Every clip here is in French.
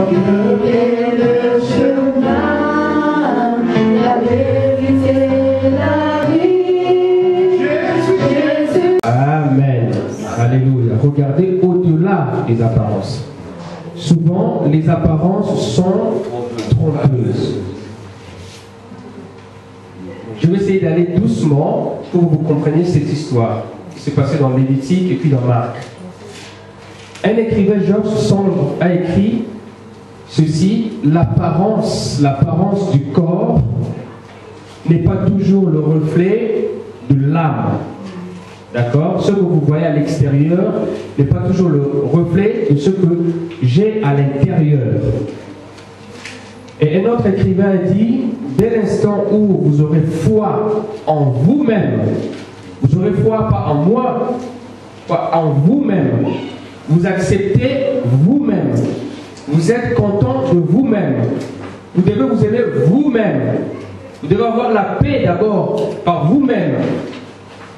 Dieu est le chemin, la vérité, la vie. Jésus. Amen. Alléluia. Regardez au-delà des apparences. Souvent, les apparences sont trompeuses. Je vais essayer d'aller doucement pour que vous compreniez cette histoire qui s'est passée dans Lévitique et puis dans Marc. Un écrivain, George Sombre, a écrit ceci: l'apparence du corps n'est pas toujours le reflet de l'âme. D'accord? Ce que vous voyez à l'extérieur n'est pas toujours le reflet de ce que j'ai à l'intérieur. Et un autre écrivain a dit: dès l'instant où vous aurez foi en vous-même, vous aurez foi pas en moi, pas en vous-même, vous acceptez vous-même, vous êtes content de vous-même, vous devez vous aimer vous-même, vous devez avoir la paix d'abord par vous-même,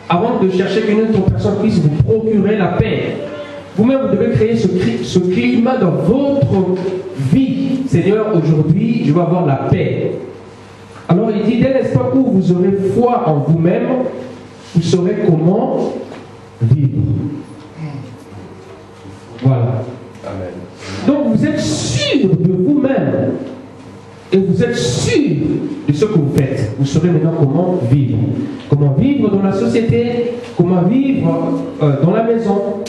avant de chercher qu'une autre personne puisse vous procurer la paix. Vous-même, vous devez créer ce climat dans votre vie. Seigneur, aujourd'hui, je veux avoir la paix. Alors il dit, dès l'instant où vous aurez foi en vous-même, vous saurez comment vivre. Voilà. Amen. Donc vous êtes sûr de vous-même et vous êtes sûr de ce que vous faites. Vous saurez maintenant comment vivre. Comment vivre dans la société, comment vivre dans la maison.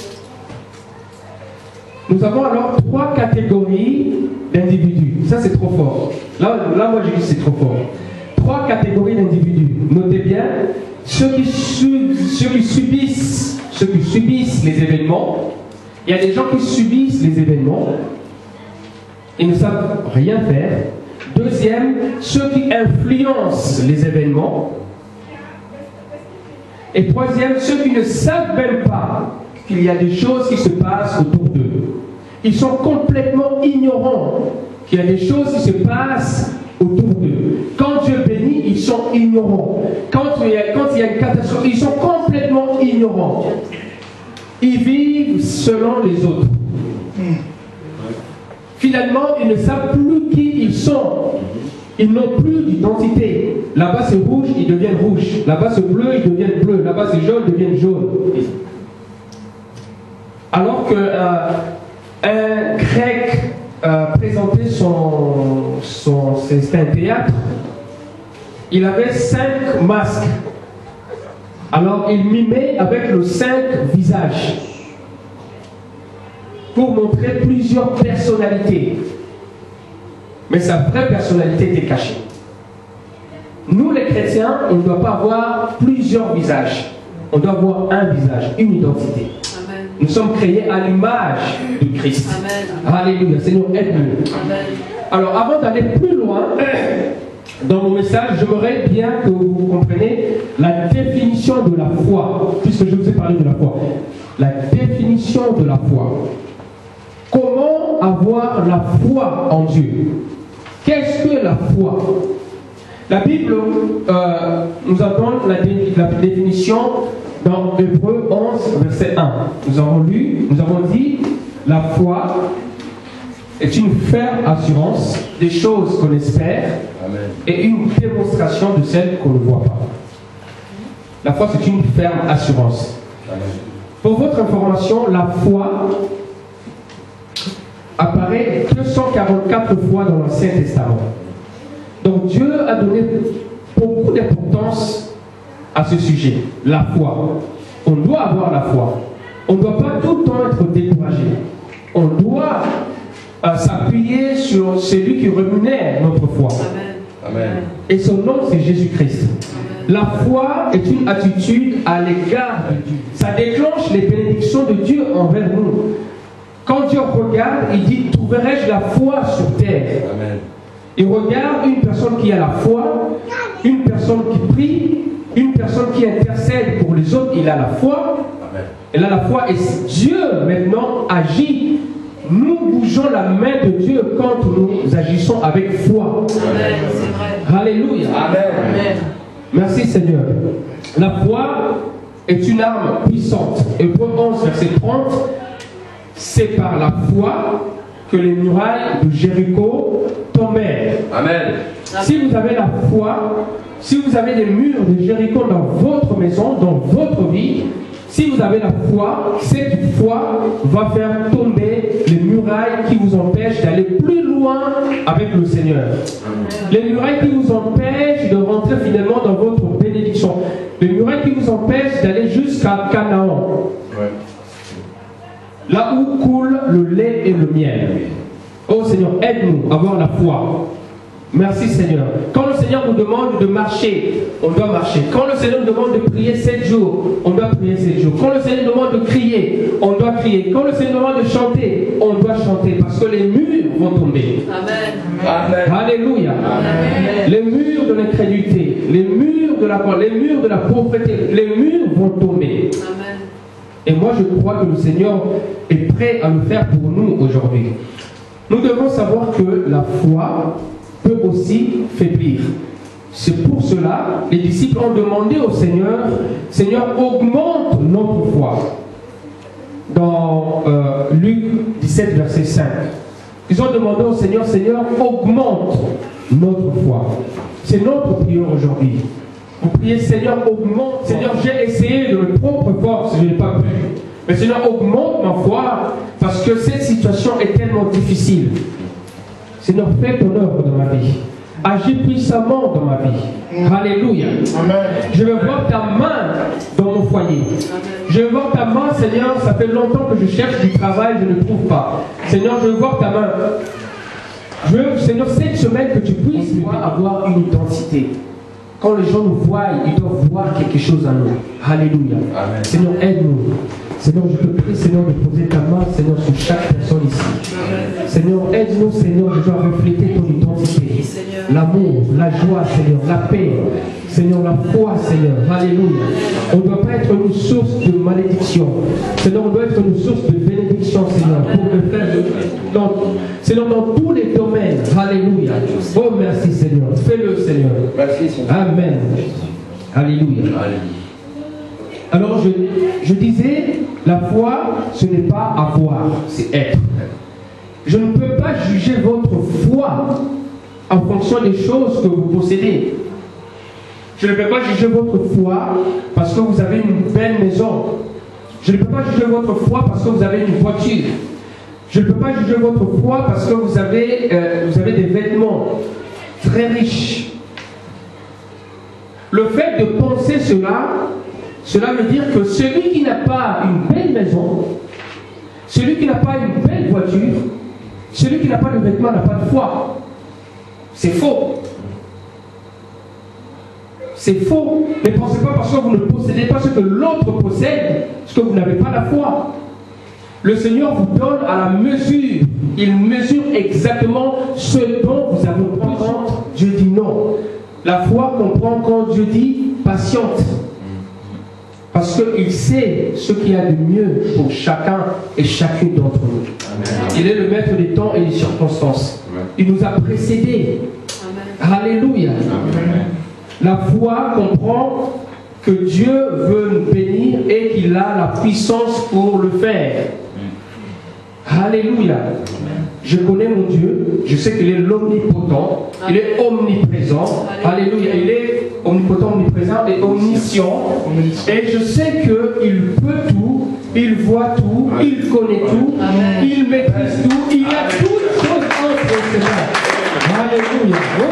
Nous avons alors 3 catégories d'individus. Ça, c'est trop fort. Là moi, je dis c'est trop fort. 3 catégories d'individus. Notez bien, ceux qui subissent les événements. Il y a des gens qui subissent les événements. Ils ne savent rien faire. Deuxième, ceux qui influencent les événements. Et troisième, ceux qui ne savent même pas qu'il y a des choses qui se passent autour d'eux. Ils sont complètement ignorants qu'il y a des choses qui se passent autour d'eux. Quand Dieu bénit, ils sont ignorants. Quand il y a une catastrophe, ils sont complètement ignorants. Ils vivent selon les autres. Finalement, ils ne savent plus qui ils sont. Ils n'ont plus d'identité. Là-bas c'est rouge, ils deviennent rouges. Là-bas c'est bleu, ils deviennent bleus. Là-bas c'est jaune, ils deviennent jaunes. Alors qu'un grec présentait c'était un théâtre, il avait 5 masques. Alors il mimait avec les 5 visages pour montrer plusieurs personnalités. Mais sa vraie personnalité était cachée. Nous les chrétiens, on ne doit pas avoir plusieurs visages. On doit avoir un visage, une identité. Amen. Nous sommes créés à l'image de Christ. Amen. Alléluia. Seigneur, aide-nous. Alors avant d'aller plus loin dans mon message, j'aimerais bien que vous compreniez la définition de la foi, puisque je vous ai parlé de la foi. La définition de la foi. Comment avoir la foi en Dieu? Qu'est-ce que la foi? La Bible nous donne la définition dans Hébreux 11, verset 1. Nous avons lu, nous avons dit, la foi est une ferme assurance des choses qu'on espère. Amen. Et une démonstration de celles qu'on ne voit pas. La foi, c'est une ferme assurance. Amen. Pour votre information, la foi apparaît 244 fois dans l'Ancien Testament. Donc Dieu a donné beaucoup d'importance à ce sujet, la foi. On doit avoir la foi. On ne doit pas tout le temps être découragé. On doit s'appuyer sur celui qui rémunère notre foi. Amen. Et son nom, c'est Jésus-Christ. La foi est une attitude à l'égard de Dieu. Ça déclenche les bénédictions de Dieu envers nous. Quand Dieu regarde, il dit, trouverai-je la foi sur terre? Amen. Il regarde une personne qui a la foi, une personne qui prie, une personne qui intercède pour les autres, il a la foi. Amen. Et là, la foi, et Dieu maintenant agit. Nous bougeons la main de Dieu quand nous agissons avec foi. Amen. C'est vrai. Alléluia. Amen. Amen. Merci Seigneur. La foi est une arme puissante. Hébreux 11, verset 30. C'est par la foi que les murailles de Jéricho tombèrent. Amen. Si vous avez la foi, si vous avez les murs de Jéricho dans votre maison, dans votre vie, si vous avez la foi, cette foi va faire tomber les murailles qui vous empêchent d'aller plus loin avec le Seigneur. Les murailles qui vous empêchent de rentrer finalement dans votre bénédiction. Les murailles qui vous empêchent d'aller jusqu'à Canaan. Ouais. Là où coule le lait et le miel. Oh Seigneur, aide-nous à avoir la foi. Merci Seigneur. Quand le Seigneur nous demande de marcher, on doit marcher. Quand le Seigneur nous demande de prier 7 jours, on doit prier 7 jours. Quand le Seigneur nous demande de crier, on doit crier. Quand le Seigneur nous demande de chanter, on doit chanter. Parce que les murs vont tomber. Amen. Alléluia. Amen. Les murs de l'incrédulité, les murs de la foi, les murs de la pauvreté, les murs vont tomber. Amen. Et moi je crois que le Seigneur est prêt à le faire pour nous aujourd'hui. Nous devons savoir que la foi peut aussi faiblir. C'est pour cela les disciples ont demandé au Seigneur, Seigneur, augmente notre foi. Dans Luc 17, verset 5. Ils ont demandé au Seigneur, Seigneur, augmente notre foi. C'est notre prière aujourd'hui. Vous priez, Seigneur, augmente. Seigneur, j'ai essayé de mes propres forces, je n'ai pas pu. Mais Seigneur, augmente ma foi parce que cette situation est tellement difficile. Seigneur, fais ton œuvre dans ma vie. Agis puissamment dans ma vie. Alléluia. Amen. Je veux voir ta main dans mon foyer. Je veux voir ta main, Seigneur. Ça fait longtemps que je cherche du travail, je ne trouve pas. Seigneur, je veux voir ta main. Je veux, Seigneur, cette semaine que tu puisses avoir une identité. Quand les gens nous voient, ils doivent voir quelque chose en nous. Alléluia. Amen. Seigneur, aide-nous. Seigneur, je te prie, Seigneur, de poser ta main, Seigneur, sur chaque personne ici. Seigneur, aide-nous, Seigneur, je dois refléter ton identité. L'amour, la joie, Seigneur, la paix. Seigneur, la foi, Seigneur. Alléluia. On ne doit pas être une source de malédiction. Seigneur, on doit être une source de bénédiction, Seigneur, pour le faire Seigneur, dans tous les domaines. Alléluia. Oh, merci, Seigneur. Fais-le, Seigneur. Merci, Seigneur. Amen. Alléluia. Alors, je disais, la foi, ce n'est pas avoir, c'est être. Je ne peux pas juger votre foi en fonction des choses que vous possédez. Je ne peux pas juger votre foi parce que vous avez une belle maison. Je ne peux pas juger votre foi parce que vous avez une voiture. Je ne peux pas juger votre foi parce que vous avez des vêtements très riches. Le fait de penser cela veut dire que celui qui n'a pas une belle maison, celui qui n'a pas une belle voiture, celui qui n'a pas de vêtements n'a pas de foi. C'est faux. C'est faux. Ne pensez pas parce que vous ne possédez pas ce que l'autre possède, ce que vous n'avez pas la foi. Le Seigneur vous donne à la mesure. Il mesure exactement ce dont vous avez besoin. Dieu dit non. La foi comprend quand Dieu dit patiente. Parce qu'il sait ce qu'il y a de mieux pour chacun et chacune d'entre nous. Amen. Il est le maître des temps et des circonstances. Amen. Il nous a précédés. Amen. Alléluia. Amen. La foi comprend que Dieu veut nous bénir et qu'il a la puissance pour le faire. Alléluia. Je connais mon Dieu, je sais qu'il est l'omnipotent, il est omniprésent. Alléluia. Il est omnipotent, omniprésent et omniscient. Et je sais qu'il peut tout, il voit tout, il connaît tout, il maîtrise tout, il a toutes choses entre ses mains. Alléluia. Oh